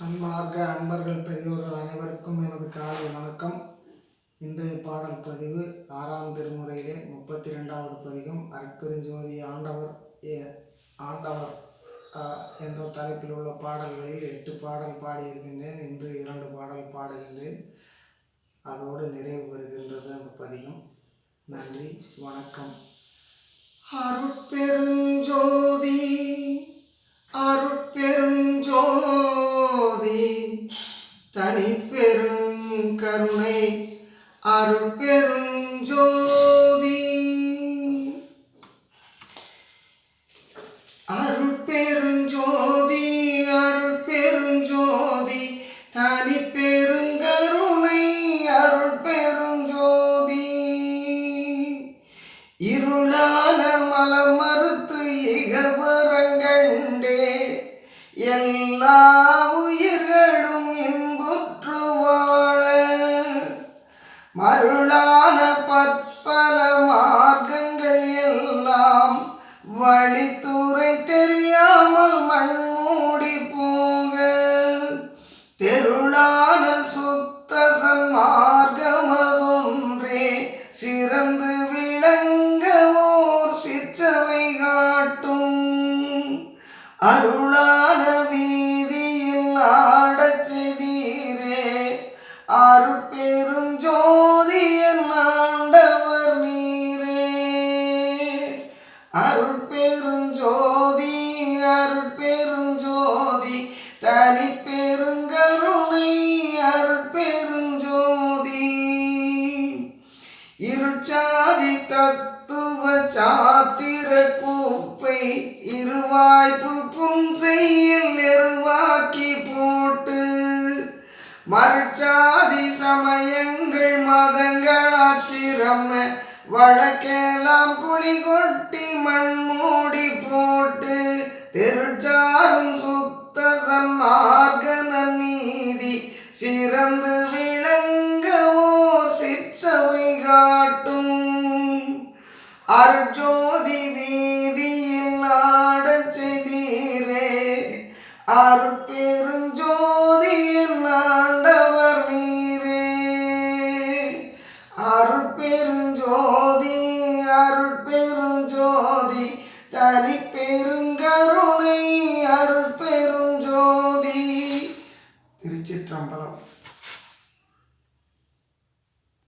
சன்மார்க்க அன்பர்கள் பெரியோர்கள் அனைவருக்கும் எனது காலை வணக்கம். இன்றைய பாடல் பதிவு 6ஆம் திருமுறையிலே 32வது பதிகம் அற்பெருஞ்சோதி ஆண்டவர் என்ற தலைப்பில் உள்ள பாடல்களில் 8 பாடல் பாடியிருக்கின்றேன். இன்று 2 பாடல் பாடுகின்றேன். அதோடு நிறைவு பெறுகின்றது அந்த பதிகம். நன்றி, வணக்கம். அருட்பெருஞ்சோதி அருட்பெருஞ்சோதி தனிப்பெருங்கருணை அருட்பெருஞ்சோதி அருட்பெருஞ்சோதி அருட்பெருஞ்சோதி தனிப்பெருங்கருணை அருட்பெருஞ்சோதி இருளான மலம் மறுத்து இகவரங்கண்டே எல்லா உயிர்களும் இன்புற்று வாழ மருளான பற்பல மார்க்கங்கள் எல்லாம் வழித்துறை தெரியாமல் மண்மூடி போக தெருளான சுத்த சன்மார்க்கமதொன்றே சிறந்து விளங்க ஓர் சிற்றவை காட்டும் அருளான வீதியில் ஆடச் செய்தீரே அருட்பெருஞ்சோதி என் ஆண்டவர் நீரே. அருட்பெருஞ்சோதி அருட்பெருஞ்சோதி தனிப்பெருங்கருணை அருட்பெருஞ்சோதி இருட்சாதி தத்துவ சாத்திர கூப்பை இருவாய்ப்பு புன்செய்யில் நெருவாக்கி போட்டு மறுச்சாதி சமயங்கள் மதங்களாச்சிரம வழக்கெல்லாம் குழி கொட்டி மண்மூடி போட்டு திருச்சாரும் சுத்த சன்மார்க்க நன்னீதி சிறந்து விளங்க ஓர் சிற்றவை காட்டும் அருட்ஜோதி வீதியில் ஆடச் செய்தீரே அருட்பெருஞ்சோதி